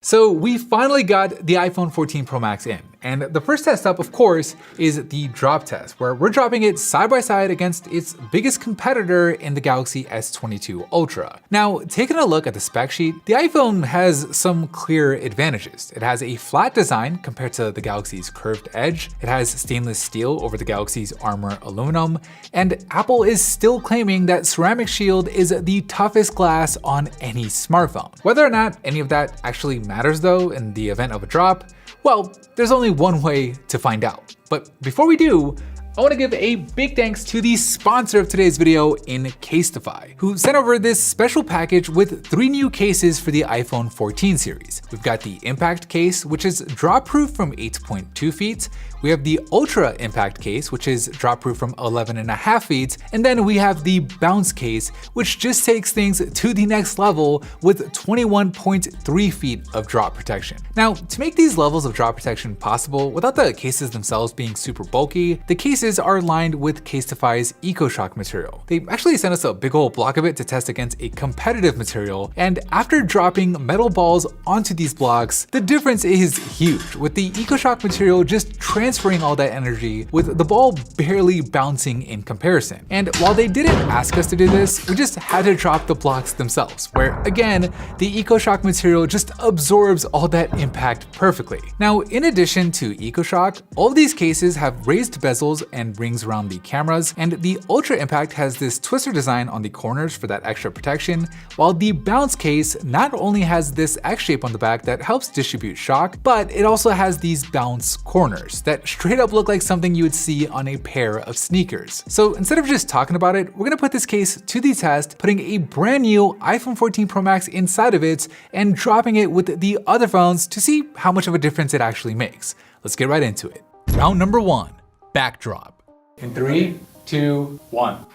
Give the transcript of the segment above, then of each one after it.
So we finally got the iPhone 14 Pro Max in, and the first test up, of course, is the drop test, where we're dropping it side by side against its biggest competitor in the Galaxy S22 Ultra. Now, taking a look at the spec sheet, the iPhone has some clear advantages. It has a flat design compared to the Galaxy's curved edge, it has stainless steel over the Galaxy's armor aluminum, and Apple is still claiming that Ceramic Shield is the toughest glass on any smartphone. Whether or not any of that actually matters though in the event of a drop, well, there's only one way to find out. But before we do, I want to give a big thanks to the sponsor of today's video in Casetify, who sent over this special package with 3 new cases for the iPhone 14 series. We've got the Impact case, which is drop-proof from 8.2 feet. We have the Ultra Impact case, which is drop-proof from 11.5 feet. And then we have the Bounce case, which just takes things to the next level with 21.3 feet of drop protection. Now, to make these levels of drop protection possible without the cases themselves being super bulky, the cases are lined with Casetify's EcoShock material. They actually sent us a big old block of it to test against a competitive material, and after dropping metal balls onto these blocks, the difference is huge, with the EcoShock material just transferring all that energy, with the ball barely bouncing in comparison. And while they didn't ask us to do this, we just had to drop the blocks themselves, where again, the EcoShock material just absorbs all that impact perfectly. Now, in addition to EcoShock, all of these cases have raised bezels and rings around the cameras, and the Ultra Impact has this twister design on the corners for that extra protection, while the Bounce case not only has this X shape on the back that helps distribute shock, but it also has these bounce corners that straight up look like something you would see on a pair of sneakers. So instead of just talking about it, we're gonna put this case to the test, putting a brand new iPhone 14 Pro Max inside of it and dropping it with the other phones to see how much of a difference it actually makes. Let's get right into it. Round number 1. Backdrop. In 3, 2, 1.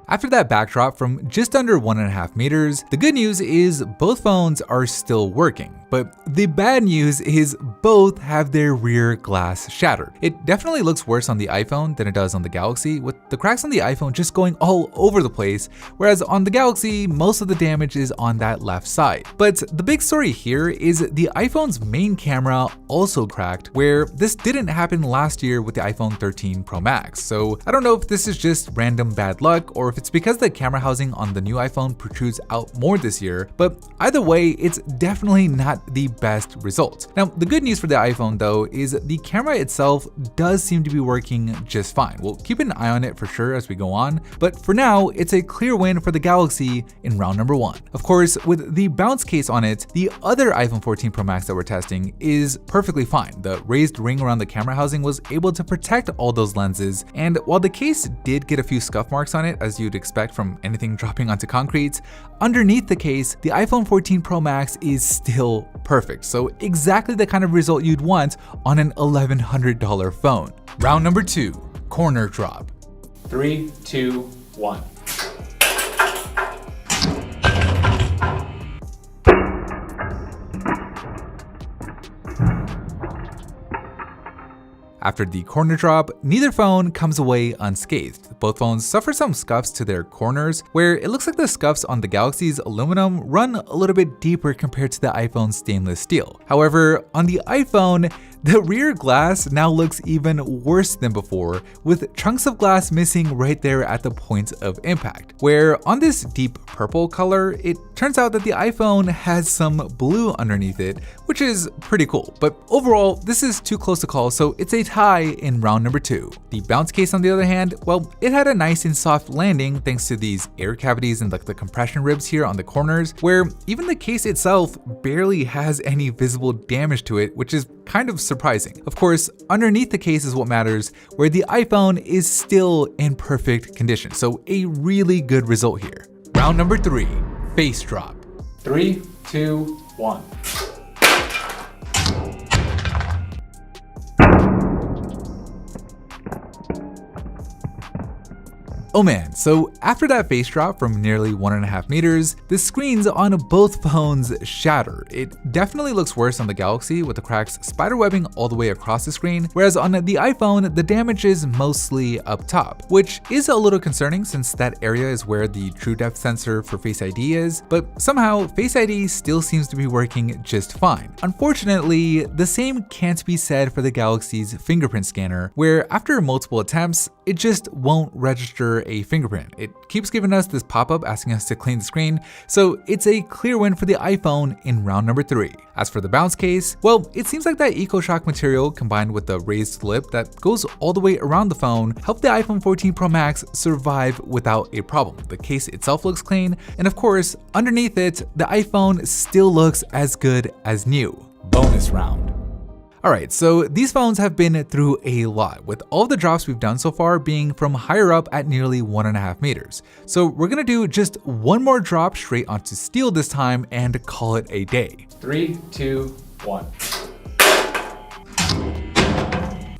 After that backdrop from just under 1.5 meters, the good news is both phones are still working. But the bad news is both have their rear glass shattered. It definitely looks worse on the iPhone than it does on the Galaxy, with the cracks on the iPhone just going all over the place, whereas on the Galaxy, most of the damage is on that left side. But the big story here is the iPhone's main camera also cracked, where this didn't happen last year with the iPhone 13 Pro Max. So I don't know if this is just random bad luck or if it's because the camera housing on the new iPhone protrudes out more this year, but either way, it's definitely not the best result. Now, the good news for the iPhone though is the camera itself does seem to be working just fine. We'll keep an eye on it for sure as we go on, but for now, it's a clear win for the Galaxy in round number 1. Of course, with the Bounce case on it, the other iPhone 14 Pro Max that we're testing is perfectly fine. The raised ring around the camera housing was able to protect all those lenses, and while the case did get a few scuff marks on it, as you'd expect from anything dropping onto concrete, underneath the case, the iPhone 14 Pro Max is still perfect. So exactly the kind of result you'd want on an $1,100 phone. Round number 2, corner drop. 3, 2, 1. After the corner drop, neither phone comes away unscathed. Both phones suffer some scuffs to their corners, where it looks like the scuffs on the Galaxy's aluminum run a little bit deeper compared to the iPhone's stainless steel. However, on the iPhone, the rear glass now looks even worse than before, with chunks of glass missing right there at the point of impact. Where on this deep purple color, it turns out that the iPhone has some blue underneath it, which is pretty cool. But overall, this is too close to call, so it's a tie in round number 2. The Bounce case on the other hand, well, it had a nice and soft landing thanks to these air cavities and like the compression ribs here on the corners, where even the case itself barely has any visible damage to it, which is kind of surprising. Of course, underneath the case is what matters, where the iPhone is still in perfect condition. So a really good result here. Round number 3, face drop. 3, 2, 1. Oh man, so after that face drop from nearly 1.5 meters, the screens on both phones shatter. It definitely looks worse on the Galaxy with the cracks spiderwebbing all the way across the screen, whereas on the iPhone, the damage is mostly up top, which is a little concerning since that area is where the true depth sensor for Face ID is, but somehow Face ID still seems to be working just fine. Unfortunately, the same can't be said for the Galaxy's fingerprint scanner, where after multiple attempts, it just won't register a fingerprint. It keeps giving us this pop-up asking us to clean the screen, so it's a clear win for the iPhone in round number 3. As for the bounce case, well, it seems like that EcoShock material combined with the raised lip that goes all the way around the phone helped the iPhone 14 Pro Max survive without a problem. The case itself looks clean, and of course, underneath it, the iPhone still looks as good as new. Bonus round. Alright, so these phones have been through a lot, with all of the drops we've done so far being from higher up at nearly 1.5 meters. So we're gonna do just one more drop straight onto steel this time and call it a day. 3, 2, 1.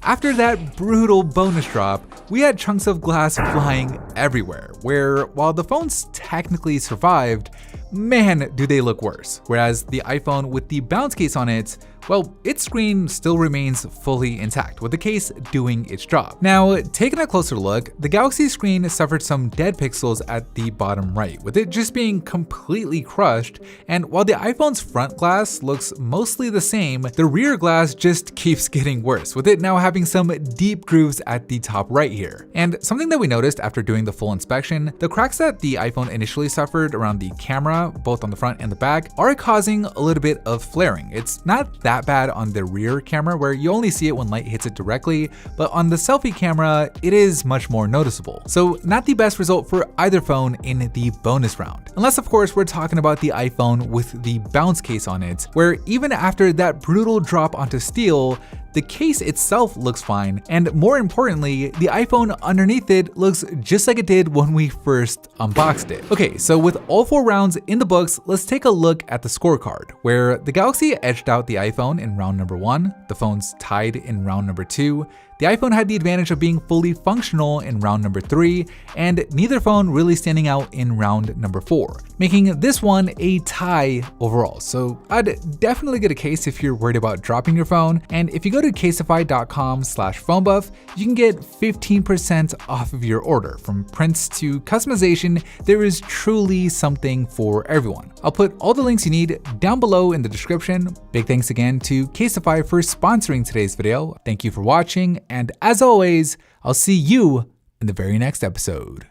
After that brutal bonus drop, we had chunks of glass flying everywhere, where while the phones technically survived, man, do they look worse. Whereas the iPhone with the bounce case on it, well, its screen still remains fully intact, with the case doing its job. Now, taking a closer look, the Galaxy screen suffered some dead pixels at the bottom right, with it just being completely crushed, and while the iPhone's front glass looks mostly the same, the rear glass just keeps getting worse, with it now having some deep grooves at the top right here. And something that we noticed after doing the full inspection, the cracks that the iPhone initially suffered around the camera, both on the front and the back, are causing a little bit of flaring. It's not that bad on the rear camera where you only see it when light hits it directly, but on the selfie camera, it is much more noticeable. So not the best result for either phone in the bonus round. Unless of course we're talking about the iPhone with the bounce case on it, where even after that brutal drop onto steel, the case itself looks fine, and more importantly, the iPhone underneath it looks just like it did when we first unboxed it. Okay, so with all 4 rounds in the books, let's take a look at the scorecard, where the Galaxy edged out the iPhone in round number 1, the phones tied in round number 2, the iPhone had the advantage of being fully functional in round number 3, and neither phone really standing out in round number 4, making this one a tie overall. So I'd definitely get a case if you're worried about dropping your phone, and if you go to casetify.com/phonebuff, you can get 15% off of your order. From prints to customization, there is truly something for everyone. I'll put all the links you need down below in the description. Big thanks again to Casetify for sponsoring today's video. Thank you for watching, and as always, I'll see you in the very next episode.